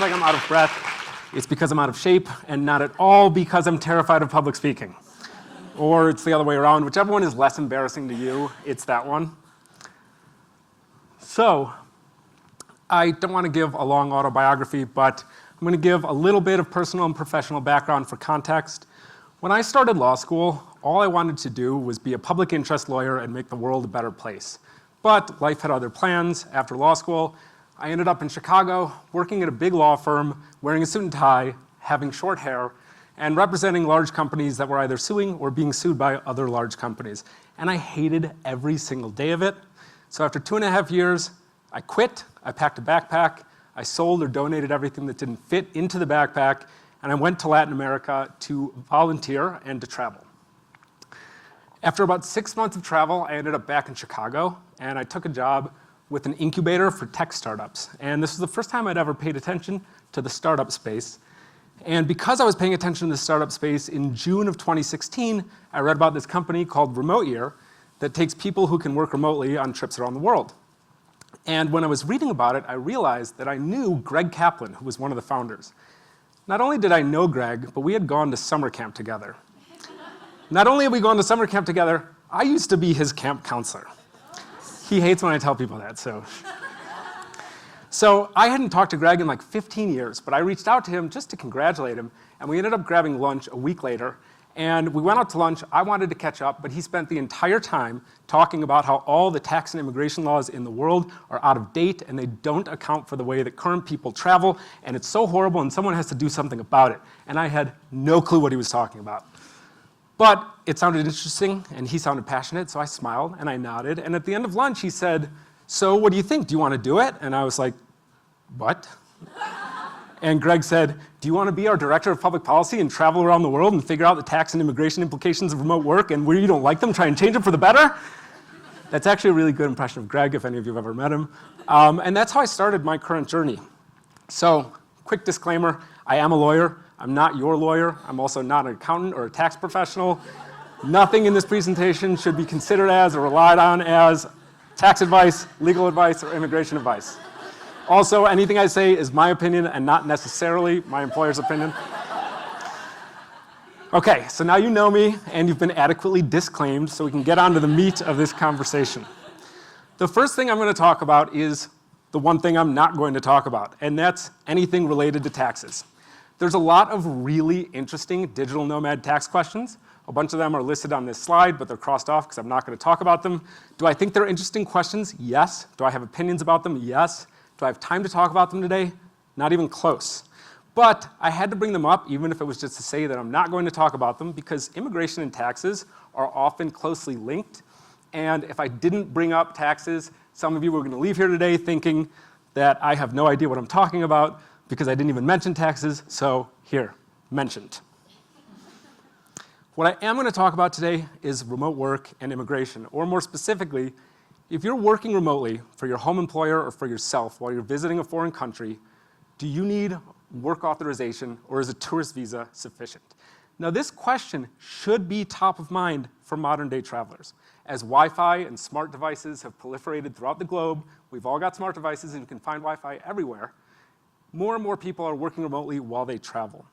like I'm out of breath, it's because I'm out of shape and not at all because I'm terrified of public speaking. Or it's the other way around. Whichever one is less embarrassing to you, it's that one. So I don't want to give a long autobiography, but I'm going to give a little bit of personal and professional background for context. When I started law school, all I wanted to do was be a public interest lawyer and make the world a better place. But life had other plans. After law school, I ended up in Chicago, working at a big law firm, wearing a suit and tie, having short hair, and representing large companies that were either suing or being sued by other large companies. And I hated every single day of it. So after 2.5 years, I quit, I packed a backpack, I sold or donated everything that didn't fit into the backpack, and I went to Latin America to volunteer and to travel. After about 6 months of travel, I ended up back in Chicago, and I took a job with an incubator for tech startups. And this was the first time I'd ever paid attention to the startup space. And because I was paying attention to the startup space, in June of 2016, I read about this company called Remote Year that takes people who can work remotely on trips around the world. And when I was reading about it, I realized that I knew Greg Kaplan, who was one of the founders. Not only did I know Greg, but we had gone to summer camp together. Not only had we gone to summer camp together, I used to be his camp counselor. He hates when I tell people that, so. So I hadn't talked to Greg in like 15 years, but I reached out to him just to congratulate him, and we ended up grabbing lunch a week later, and we went out to lunch. I wanted to catch up, but he spent the entire time talking about how all the tax and immigration laws in the world are out of date, and they don't account for the way that current people travel, and it's so horrible, and someone has to do something about it. And I had no clue what he was talking about. But it sounded interesting, and he sounded passionate, so I smiled, and I nodded. And at the end of lunch, he said, "So what do you think? Do you want to do it?" And I was like, "What?" And Greg said, "Do you want to be our director of public policy and travel around the world and figure out the tax and immigration implications of remote work, and where you don't like them, try and change them for the better?" That's actually a really good impression of Greg, if any of you have ever met him. And that's how I started my current journey. So, quick disclaimer, I am a lawyer. I'm not your lawyer. I'm also not an accountant or a tax professional. Nothing in this presentation should be considered as or relied on as tax advice, legal advice, or immigration advice. Also, anything I say is my opinion and not necessarily my employer's opinion. Okay, so now you know me and you've been adequately disclaimed, so we can get on to the meat of this conversation. The first thing I'm going to talk about is the one thing I'm not going to talk about, and that's anything related to taxes. There's a lot of really interesting digital nomad tax questions. A bunch of them are listed on this slide, but they're crossed off because I'm not going to talk about them. Do I think they're interesting questions? Yes. Do I have opinions about them? Yes. Do I have time to talk about them today? Not even close. But I had to bring them up, even if it was just to say that I'm not going to talk about them, because immigration and taxes are often closely linked. And if I didn't bring up taxes, some of you were going to leave here today thinking that I have no idea what I'm talking about because I didn't even mention taxes. So here, mentioned. What I am going to talk about today is remote work and immigration, or more specifically, if you're working remotely for your home employer or for yourself while you're visiting a foreign country, do you need work authorization or is a tourist visa sufficient? Now this question should be top of mind for modern day travelers. As Wi-Fi and smart devices have proliferated throughout the globe, we've all got smart devices and you can find Wi-Fi everywhere, more and more people are working remotely while they travel.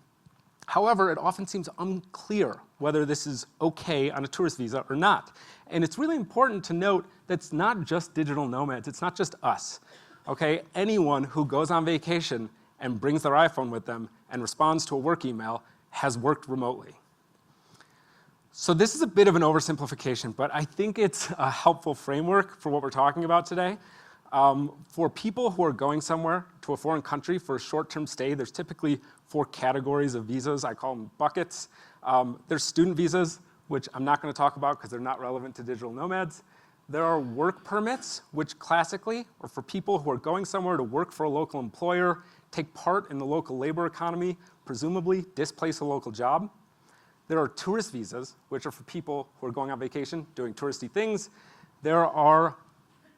However, it often seems unclear whether this is okay on a tourist visa or not. And it's really important to note that it's not just digital nomads, it's not just us. Okay? Anyone who goes on vacation and brings their iPhone with them and responds to a work email has worked remotely. So this is a bit of an oversimplification, but I think it's a helpful framework for what we're talking about today. For people who are going somewhere to a foreign country for a short-term stay, there's typically 4 categories of visas. I call them buckets. There's student visas, which I'm not going to talk about because they're not relevant to digital nomads. There are work permits, which classically are for people who are going somewhere to work for a local employer, take part in the local labor economy, presumably displace a local job. There are tourist visas, which are for people who are going on vacation, doing touristy things. There are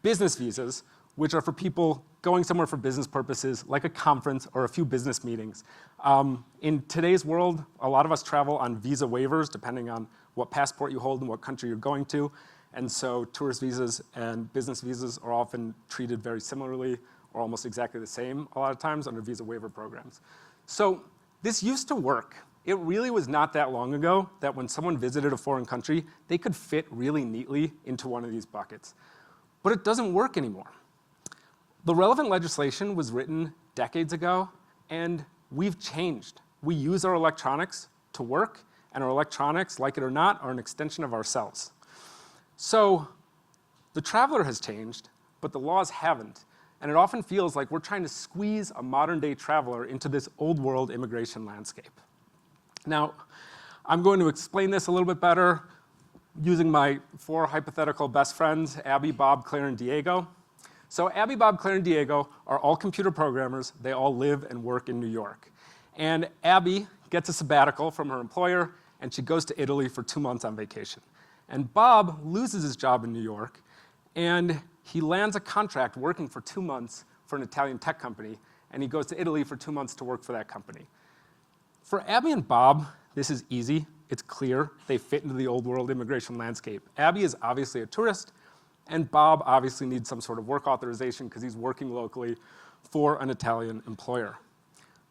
business visas, which are for people going somewhere for business purposes, like a conference or a few business meetings. In today's world, a lot of us travel on visa waivers, depending on what passport you hold and what country you're going to. And so tourist visas and business visas are often treated very similarly, or almost exactly the same a lot of times under visa waiver programs. So this used to work. It really was not that long ago that when someone visited a foreign country, they could fit really neatly into one of these buckets. But it doesn't work anymore. The relevant legislation was written decades ago, and we've changed. We use our electronics to work, and our electronics, like it or not, are an extension of ourselves. So the traveler has changed, but the laws haven't. And it often feels like we're trying to squeeze a modern-day traveler into this old-world immigration landscape. Now, I'm going to explain this a little bit better using my 4 hypothetical best friends, Abby, Bob, Claire, and Diego. So Abby, Bob, Claire, and Diego are all computer programmers. They all live and work in New York. And Abby gets a sabbatical from her employer, and she goes to Italy for 2 months on vacation. And Bob loses his job in New York, and he lands a contract working for 2 months for an Italian tech company, and he goes to Italy for 2 months to work for that company. For Abby and Bob, this is easy. It's clear. They fit into the old world immigration landscape. Abby is obviously a tourist, and Bob obviously needs some sort of work authorization because he's working locally for an Italian employer.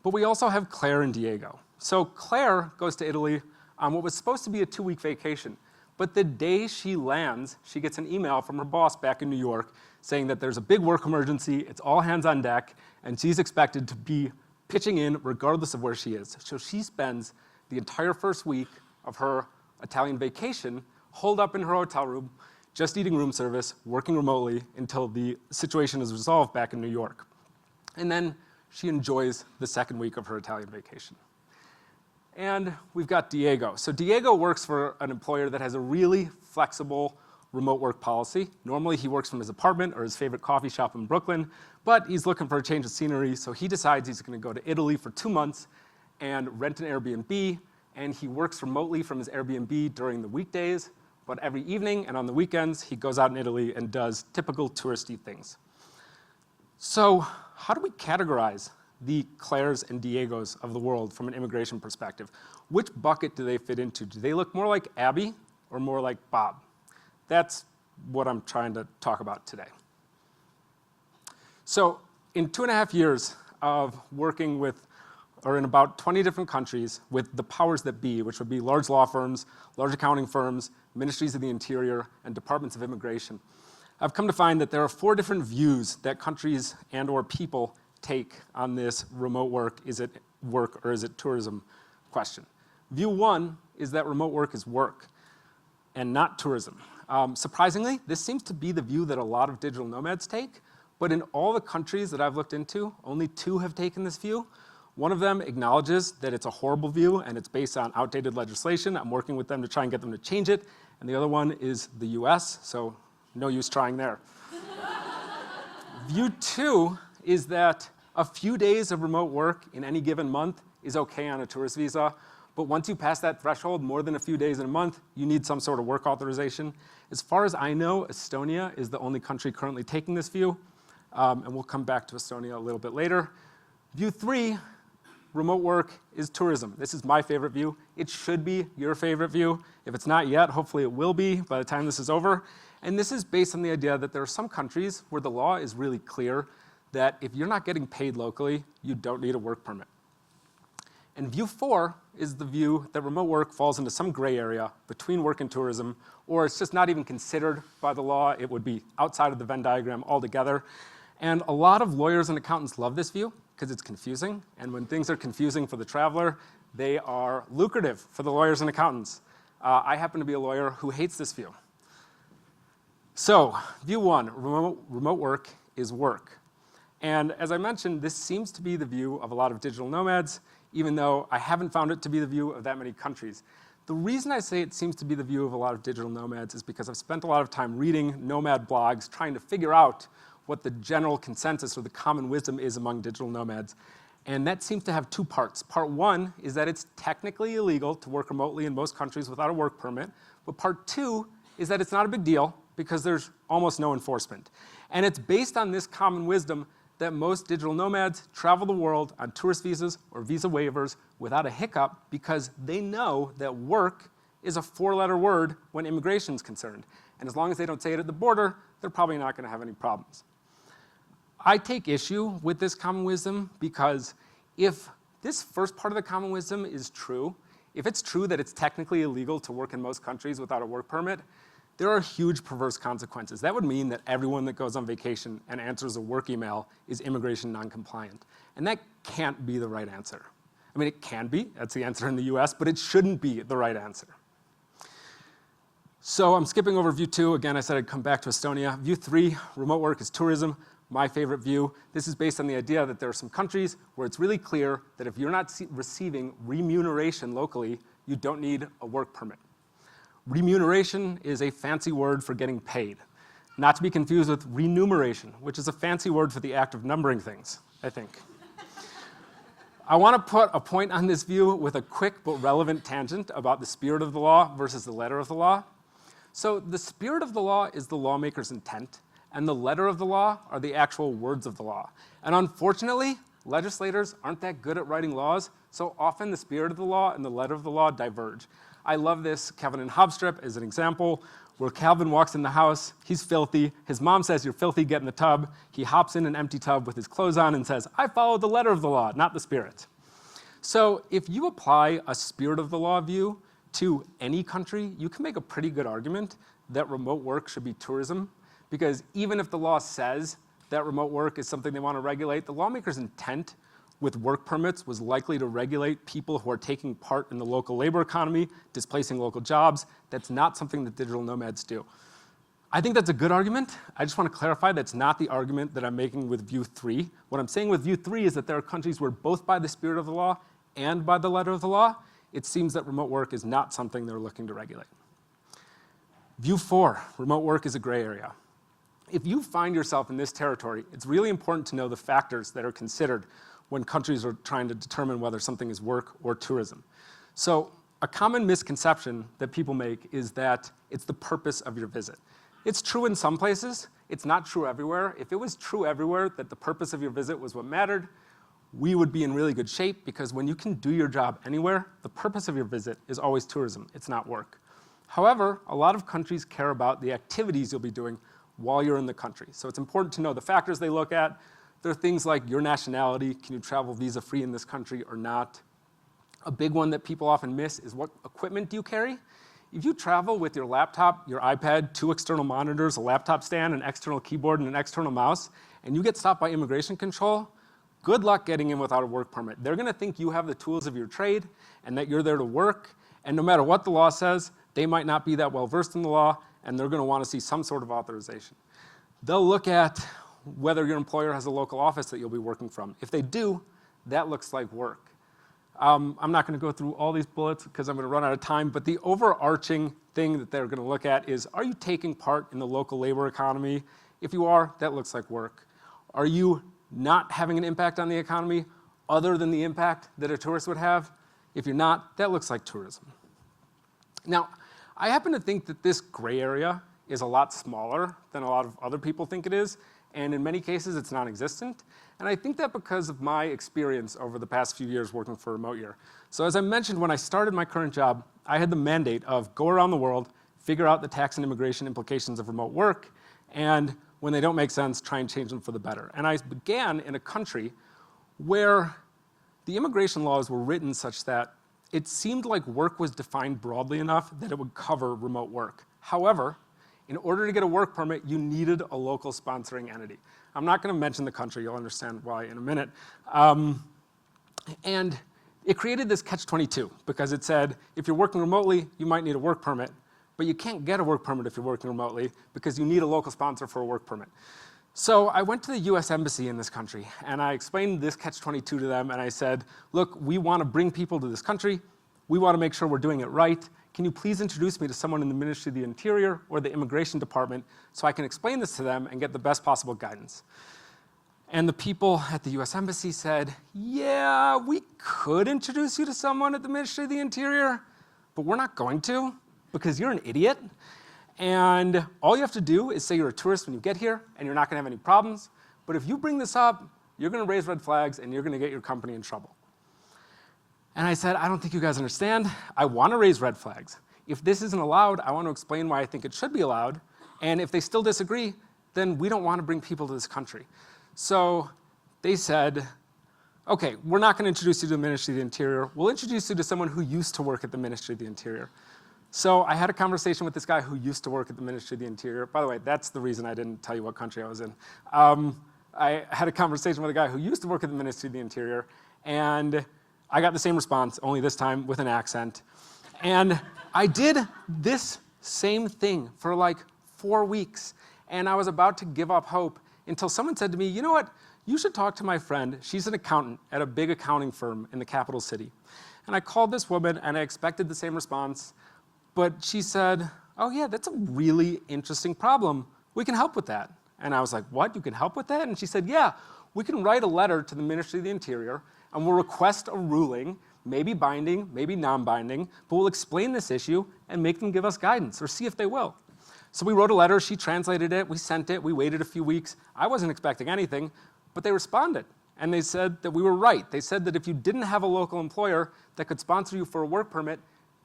But we also have Claire and Diego. So Claire goes to Italy on what was supposed to be a 2-week vacation. But the day she lands, she gets an email from her boss back in New York saying that there's a big work emergency, it's all hands on deck, and she's expected to be pitching in regardless of where she is. So she spends the entire first week of her Italian vacation holed up in her hotel room, just eating room service, working remotely until the situation is resolved back in New York. And then she enjoys the second week of her Italian vacation. And we've got Diego. So Diego works for an employer that has a really flexible remote work policy. Normally he works from his apartment or his favorite coffee shop in Brooklyn, but he's looking for a change of scenery, so he decides he's gonna go to Italy for 2 months and rent an Airbnb, and he works remotely from his Airbnb during the weekdays, but every evening and on the weekends, he goes out in Italy and does typical touristy things. So how do we categorize the Claires and Diegos of the world from an immigration perspective? Which bucket do they fit into? Do they look more like Abby or more like Bob? That's what I'm trying to talk about today. So in 2.5 years of working with, or in about 20 different countries with the powers that be, which would be large law firms, large accounting firms, ministries of the interior, and departments of immigration, I've come to find that there are 4 different views that countries and or people take on this remote work, is it work or is it tourism question. View 1 is that remote work is work and not tourism. Surprisingly, this seems to be the view that a lot of digital nomads take, but in all the countries that I've looked into, only 2 have taken this view. One of them acknowledges that it's a horrible view and it's based on outdated legislation. I'm working with them to try and get them to change it. And the other one is the US, so no use trying there. View 2 is that a few days of remote work in any given month is okay on a tourist visa, but once you pass that threshold, more than a few days in a month, you need some sort of work authorization. As far as I know, Estonia is the only country currently taking this view, and we'll come back to Estonia a little bit later. View 3, remote work is tourism. This is my favorite view. It should be your favorite view. If it's not yet, hopefully it will be by the time this is over. And this is based on the idea that there are some countries where the law is really clear that if you're not getting paid locally, you don't need a work permit. And view 4 is the view that remote work falls into some gray area between work and tourism, or it's just not even considered by the law. It would be outside of the Venn diagram altogether. And a lot of lawyers and accountants love this view because it's confusing. And when things are confusing for the traveler, they are lucrative for the lawyers and accountants. I happen to be a lawyer who hates this view. So, view 1, remote work is work. And as I mentioned, this seems to be the view of a lot of digital nomads, even though I haven't found it to be the view of that many countries. The reason I say it seems to be the view of a lot of digital nomads is because I've spent a lot of time reading nomad blogs, trying to figure out what the general consensus or the common wisdom is among digital nomads. And that seems to have 2 parts. Part 1 is that it's technically illegal to work remotely in most countries without a work permit. But part 2 is that it's not a big deal because there's almost no enforcement. And it's based on this common wisdom that most digital nomads travel the world on tourist visas or visa waivers without a hiccup because they know that work is a 4-letter word when immigration is concerned. And as long as they don't say it at the border, they're probably not going to have any problems. I take issue with this common wisdom because if this first part of the common wisdom is true, if it's true that it's technically illegal to work in most countries without a work permit, there are huge perverse consequences. That would mean that everyone that goes on vacation and answers a work email is immigration non-compliant. And that can't be the right answer. I mean, it can be, that's the answer in the US, but it shouldn't be the right answer. So I'm skipping over view 2. Again, I said I'd come back to Estonia. View 3, remote work is tourism. My favorite view. This is based on the idea that there are some countries where it's really clear that if you're not receiving remuneration locally, you don't need a work permit. Remuneration is a fancy word for getting paid, not to be confused with remuneration, which is a fancy word for the act of numbering things, I think. I want to put a point on this view with a quick but relevant tangent about the spirit of the law versus the letter of the law. So the spirit of the law is the lawmaker's intent, and the letter of the law are the actual words of the law. And unfortunately, legislators aren't that good at writing laws, so often the spirit of the law and the letter of the law diverge. I love this Calvin and Hobbes strip as an example, where Calvin walks in the house, he's filthy, his mom says, "You're filthy, get in the tub." He hops in an empty tub with his clothes on and says, "I follow the letter of the law, not the spirit." So if you apply a spirit of the law view to any country, you can make a pretty good argument that remote work should be tourism, because even if the law says that remote work is something they want to regulate, the lawmaker's intent with work permits was likely to regulate people who are taking part in the local labor economy, displacing local jobs. That's not something that digital nomads do. I think that's a good argument. I just want to clarify that's not the argument that I'm making with view 3. What I'm saying with view 3 is that there are countries where both by the spirit of the law and by the letter of the law, it seems that remote work is not something they're looking to regulate. View 4, remote work is a gray area. If you find yourself in this territory, it's really important to know the factors that are considered when countries are trying to determine whether something is work or tourism. So a common misconception that people make is that it's the purpose of your visit. It's true in some places, it's not true everywhere. If it was true everywhere that the purpose of your visit was what mattered, we would be in really good shape, because when you can do your job anywhere, the purpose of your visit is always tourism, it's not work. However, a lot of countries care about the activities you'll be doing while you're in the country. So it's important to know the factors they look at. There are things like your nationality, can you travel visa-free in this country or not? A big one that people often miss is what equipment do you carry? If you travel with your laptop, your iPad, 2 external monitors, a laptop stand, an external keyboard, and an external mouse, and you get stopped by immigration control, good luck getting in without a work permit. They're gonna think you have the tools of your trade and that you're there to work, and no matter what the law says, they might not be that well versed in the law, and they're gonna wanna see some sort of authorization. They'll look at whether your employer has a local office that you'll be working from. If they do, that looks like work. I'm not gonna go through all these bullets because I'm gonna run out of time, but the overarching thing that they're gonna look at is, are you taking part in the local labor economy? If you are, that looks like work. Are you not having an impact on the economy other than the impact that a tourist would have? If you're not, that looks like tourism. Now, I happen to think that this gray area is a lot smaller than a lot of other people think it is, and in many cases it's non-existent. And I think that because of my experience over the past few years working for Remote Year. So as I mentioned, when I started my current job, I had the mandate of go around the world, figure out the tax and immigration implications of remote work, and when they don't make sense, try and change them for the better. And I began in a country where the immigration laws were written such that it seemed like work was defined broadly enough that it would cover remote work. However, in order to get a work permit, you needed a local sponsoring entity. I'm not gonna mention the country, you'll understand why in a minute. And it created this catch-22 because it said, if you're working remotely, you might need a work permit, but you can't get a work permit if you're working remotely because you need a local sponsor for a work permit. So I went to the US Embassy in this country and I explained this catch-22 to them and I said, look, we wanna bring people to this country, we wanna make sure we're doing it right. Can you please introduce me to someone in the Ministry of the Interior or the Immigration Department so I can explain this to them and get the best possible guidance? And the people at the US Embassy said, yeah, we could introduce you to someone at the Ministry of the Interior, but we're not going to because you're an idiot. And all you have to do is say you're a tourist when you get here and you're not gonna have any problems. But if you bring this up, you're gonna raise red flags and you're gonna get your company in trouble. And I said, I don't think you guys understand. I wanna raise red flags. If this isn't allowed, I wanna explain why I think it should be allowed. And if they still disagree, then we don't wanna bring people to this country. So they said, okay, we're not going to introduce you to the Ministry of the Interior. We'll introduce you to someone who used to work at the Ministry of the Interior. So I had a conversation with this guy who used to work at the Ministry of the Interior. By the way, that's the reason I didn't tell you what country I was in. I had a conversation with a guy who used to work at the Ministry of the Interior, and I got the same response, only this time with an accent. And I did this same thing for like 4 weeks, and I was about to give up hope until someone said to me, you know what, you should talk to my friend. She's an accountant at a big accounting firm in the capital city. And I called this woman, and I expected the same response, but she said, oh yeah, that's a really interesting problem. We can help with that. And I was like, what, you can help with that? And she said, yeah, we can write a letter to the Ministry of the Interior, and we'll request a ruling, maybe binding, maybe non-binding, but we'll explain this issue and make them give us guidance, or see if they will. So we wrote a letter, she translated it, we sent it, we waited a few weeks. I wasn't expecting anything, but they responded. And they said that we were right. They said that if you didn't have a local employer that could sponsor you for a work permit,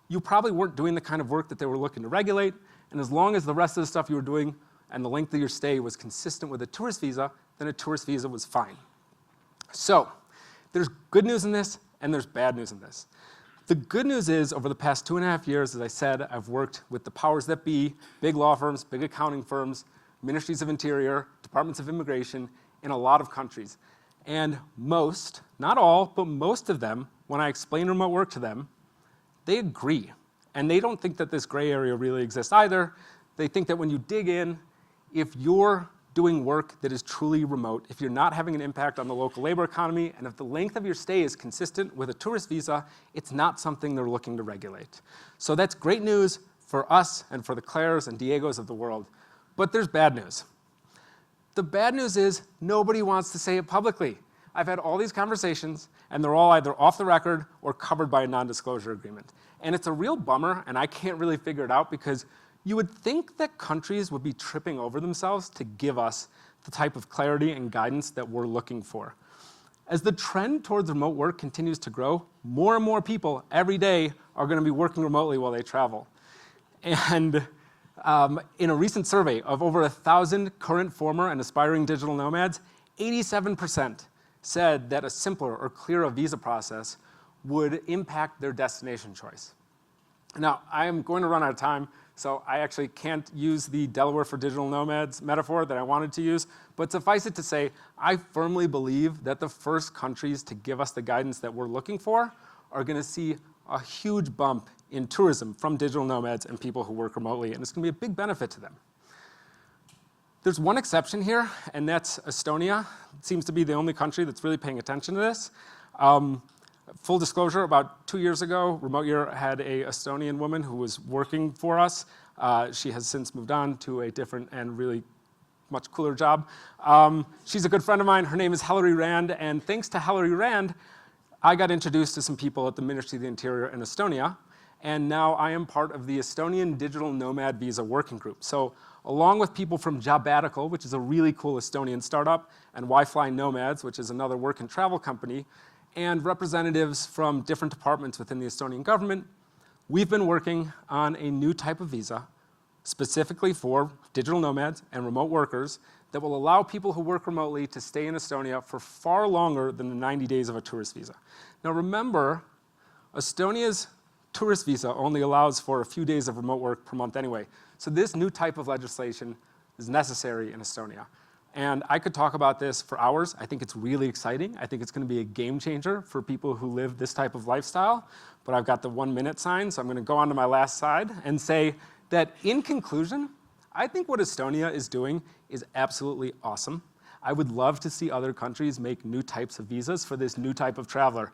you probably weren't doing the kind of work that they were looking to regulate. And as long as the rest of the stuff you were doing and the length of your stay was consistent with a tourist visa, then a tourist visa was fine. So there's good news in this, and there's bad news in this. The good news is, over the past 2.5 years, as I said, I've worked with the powers that be, big law firms, big accounting firms, ministries of interior, departments of immigration, in a lot of countries. And most, not all, but most of them, when I explain remote work to them, they agree. And they don't think that this gray area really exists either. They think that when you dig in, if you're doing work that is truly remote, if you're not having an impact on the local labor economy, and if the length of your stay is consistent with a tourist visa, it's not something they're looking to regulate. So that's great news for us and for the Claires and Diegos of the world. But there's bad news. The bad news is nobody wants to say it publicly. I've had all these conversations, and they're all either off the record or covered by a non-disclosure agreement. And it's a real bummer, and I can't really figure it out, because you would think that countries would be tripping over themselves to give us the type of clarity and guidance that we're looking for. As the trend towards remote work continues to grow, more and more people every day are going to be working remotely while they travel. And in a recent survey of over 1,000 current, former, and aspiring digital nomads, 87% said that a simpler or clearer visa process would impact their destination choice. Now, I am going to run out of time, so I actually can't use the Delaware for digital nomads metaphor that I wanted to use, but suffice it to say, I firmly believe that the first countries to give us the guidance that we're looking for are going to see a huge bump in tourism from digital nomads and people who work remotely, and it's going to be a big benefit to them. There's one exception here, and that's Estonia. It seems to be the only country that's really paying attention to this. Full disclosure, about 2 years ago, Remote Year had a Estonian woman who was working for us. She has since moved on to a different and really much cooler job. She's a good friend of mine. Her name is Hilary Rand, and thanks to Hilary Rand, I got introduced to some people at the Ministry of the Interior in Estonia, and now I am part of the Estonian Digital Nomad Visa Working Group. So along with people from Jobatical, which is a really cool Estonian startup, and Wi-Fly Nomads, which is another work and travel company, and representatives from different departments within the Estonian government, we've been working on a new type of visa specifically for digital nomads and remote workers that will allow people who work remotely to stay in Estonia for far longer than the 90 days of a tourist visa. Now remember, Estonia's tourist visa only allows for a few days of remote work per month anyway. So this new type of legislation is necessary in Estonia. And I could talk about this for hours. I think it's really exciting. I think it's going to be a game changer for people who live this type of lifestyle. But I've got the 1-minute sign, so I'm going to go on to my last slide and say that in conclusion, I think what Estonia is doing is absolutely awesome. I would love to see other countries make new types of visas for this new type of traveler.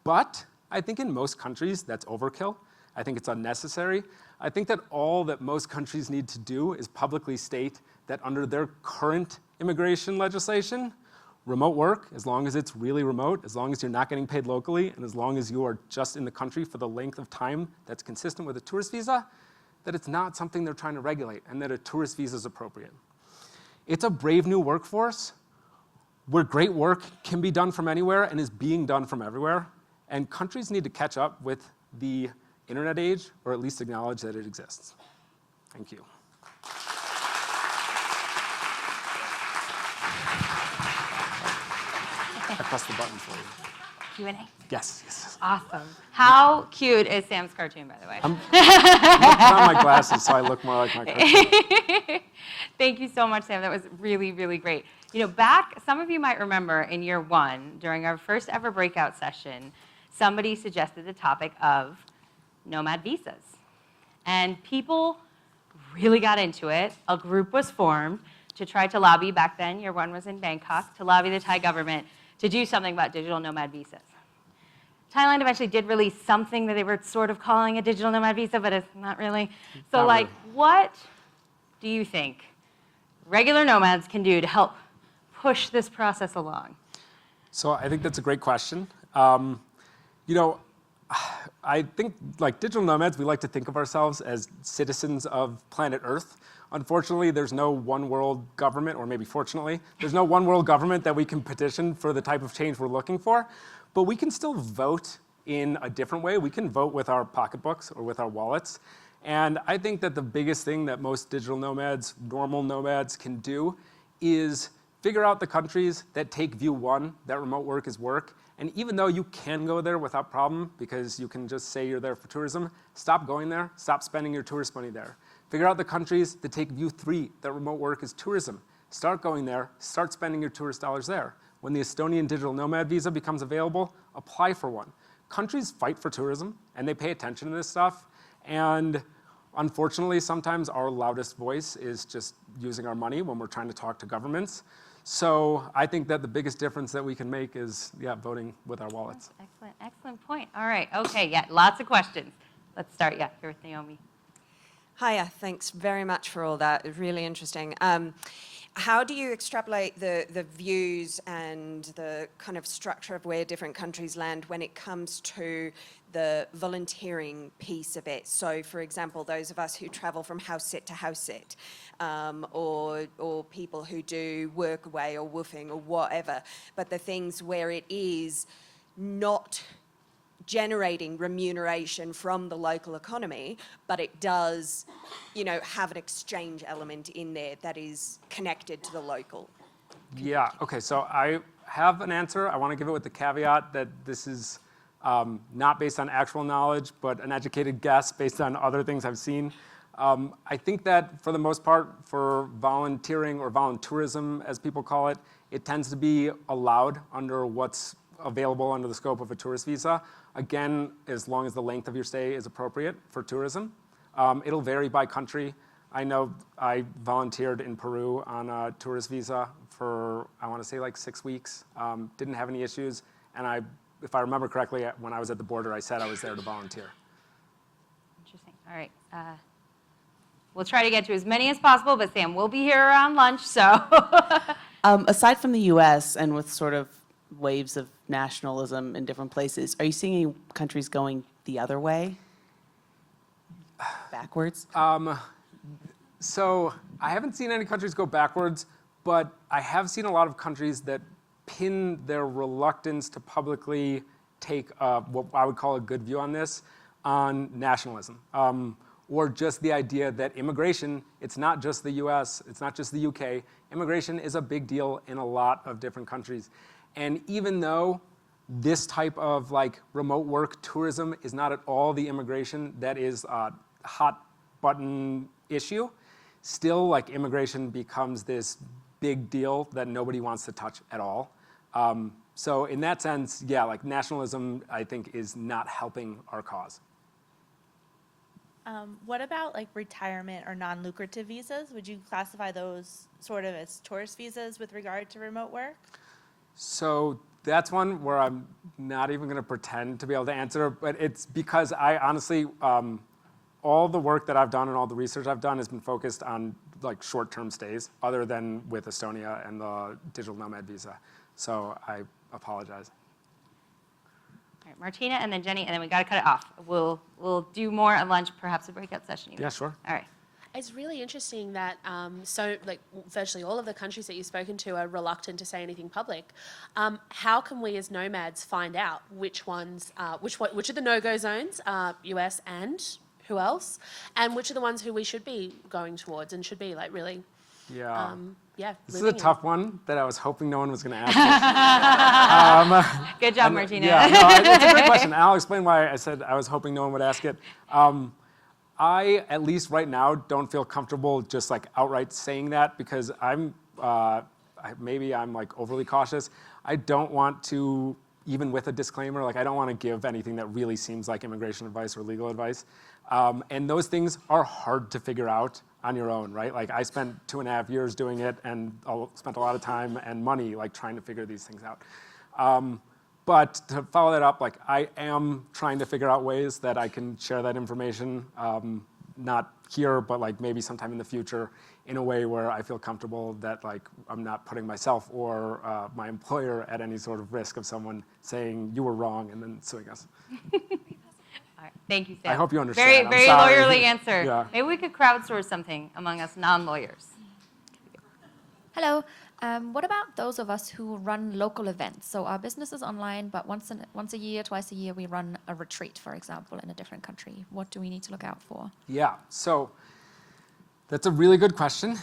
But I think in most countries, that's overkill. I think it's unnecessary. I think that all that most countries need to do is publicly state that under their current immigration legislation, remote work, as long as it's really remote, as long as you're not getting paid locally, and as long as you are just in the country for the length of time that's consistent with a tourist visa, that it's not something they're trying to regulate, and that a tourist visa is appropriate. It's a brave new workforce where great work can be done from anywhere and is being done from everywhere, and countries need to catch up with the internet age, or at least acknowledge that it exists. Thank you. I pressed the button for you. Q&A. Yes. Awesome. How cute is Sam's cartoon, by the way? I'm put on my glasses so I look more like my cartoon. Thank you so much, Sam. That was really, really great. You know, back, some of you might remember in year one, during our first ever breakout session, somebody suggested the topic of nomad visas. And people really got into it. A group was formed to try to lobby, back then, year one was in Bangkok, to lobby the Thai government to do something about digital nomad visas. Thailand eventually did release something that they were sort of calling a digital nomad visa, but it's not really. So Not really. What do you think regular nomads can do to help push this process along? So I think that's a great question. I think like digital nomads, we like to think of ourselves as citizens of planet Earth. Unfortunately, there's no one world government, or maybe fortunately, there's no one world government that we can petition for the type of change we're looking for. But we can still vote in a different way. We can vote with our pocketbooks or with our wallets. And I think that the biggest thing that most digital nomads, normal nomads, can do is figure out the countries that take view one, that remote work is work. And even though you can go there without problem, because you can just say you're there for tourism, stop going there, stop spending your tourist money there. Figure out the countries that take view three, that remote work is tourism. Start going there, start spending your tourist dollars there. When the Estonian digital nomad visa becomes available, apply for one. Countries fight for tourism, and they pay attention to this stuff. And unfortunately, sometimes our loudest voice is just using our money when we're trying to talk to governments. So I think that the biggest difference that we can make is, voting with our wallets. Excellent point. All right, okay, lots of questions. Let's start, here with Naomi. Hiya, thanks very much for all that. Really interesting. How do you extrapolate the views and the kind of structure of where different countries land when it comes to the volunteering piece of it? So, for example, those of us who travel from house sit to house sit, or people who do work away or woofing or whatever, but the things where it is not generating remuneration from the local economy, but it does, have an exchange element in there that is connected to the local. Yeah, okay, so I have an answer. I want to give it with the caveat that this is not based on actual knowledge, but an educated guess based on other things I've seen. I think that for the most part, for volunteering or voluntourism, as people call it, it tends to be allowed under what's available under the scope of a tourist visa. Again, as long as the length of your stay is appropriate for tourism. It'll vary by country. I know I volunteered in Peru on a tourist visa for, I want to say like 6 weeks. Didn't have any issues. And if I remember correctly, when I was at the border, I said I was there to volunteer. Interesting. All right. We'll try to get to as many as possible, but Sam will be here around lunch, so. Aside from the U.S. and with sort of waves of nationalism in different places, are you seeing any countries going the other way? Backwards? So I haven't seen any countries go backwards, but I have seen a lot of countries that pin their reluctance to publicly take what I would call a good view on this, on nationalism. Or just the idea that immigration, it's not just the US, it's not just the UK. Immigration is a big deal in a lot of different countries. And even though this type of remote work tourism is not at all the immigration that is a hot button issue, still immigration becomes this big deal that nobody wants to touch at all. So in that sense, nationalism, I think, is not helping our cause. What about retirement or non-lucrative visas? Would you classify those sort of as tourist visas with regard to remote work? So that's one where I'm not even going to pretend to be able to answer, but it's because I honestly, all the work that I've done and all the research I've done has been focused on short-term stays, other than with Estonia and the digital nomad visa. So I apologize. All right, Martina, and then Jenny, and then we got to cut it off. We'll do more at lunch, perhaps a breakout session even. Yeah, sure. All right. It's really interesting that virtually all of the countries that you've spoken to are reluctant to say anything public. How can we as nomads find out which ones, which are the no-go zones, US and who else, and which are the ones who we should be going towards and should be really Yeah. Yeah. This is a living in. tough one that I was hoping no one was going to ask. Good job, Martina. Yeah, no, it's a great question. And I'll explain why I said I was hoping no one would ask it. I, at least right now, don't feel comfortable just like outright saying that because maybe I'm like overly cautious. I don't want to, even with a disclaimer, like I don't want to give anything that really seems like immigration advice or legal advice. And those things are hard to figure out on your own, right? Like I spent 2.5 years doing it and spent a lot of time and money like trying to figure these things out. But to follow that up, like I am trying to figure out ways that I can share that information, not here, but like maybe sometime in the future in a way where I feel comfortable that like I'm not putting myself or my employer at any sort of risk of someone saying you were wrong and then suing us. All right. Thank you, Sam. I hope you understand. Very, I'm very sorry. lawyerly answer. Yeah. Maybe we could crowdsource something among us non-lawyers. Hello. What about those of us who run local events? So our business is online, but once a year, twice a year, we run a retreat, for example, in a different country. What do we need to look out for? Yeah, so that's a really good question.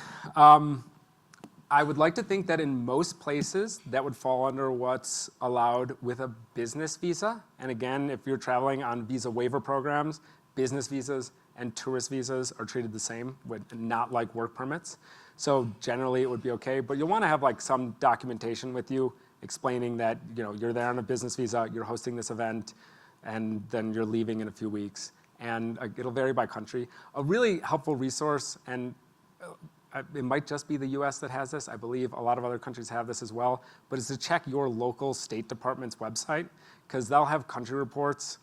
I would like to think that in most places that would fall under what's allowed with a business visa. And again, if you're traveling on visa waiver programs, business visas and tourist visas are treated the same, not like work permits. So generally it would be okay, but you'll want to have like some documentation with you explaining that you're there on a business visa, you're hosting this event, and then you're leaving in a few weeks. And it'll vary by country. A really helpful resource, and it might just be the US that has this, I believe a lot of other countries have this as well, but is to check your local State Department's website, because they'll have country reports,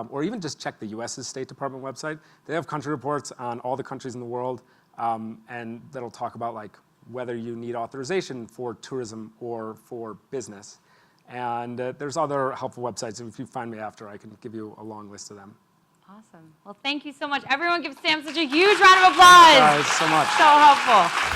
or even just check the US's State Department website. They have country reports on all the countries in the world, and that'll talk about like whether you need authorization for tourism or for business. And there's other helpful websites. If you find me after, I can give you a long list of them. Awesome. Well, thank you so much. Everyone give Sam such a huge round of applause. Guys, so much. So helpful.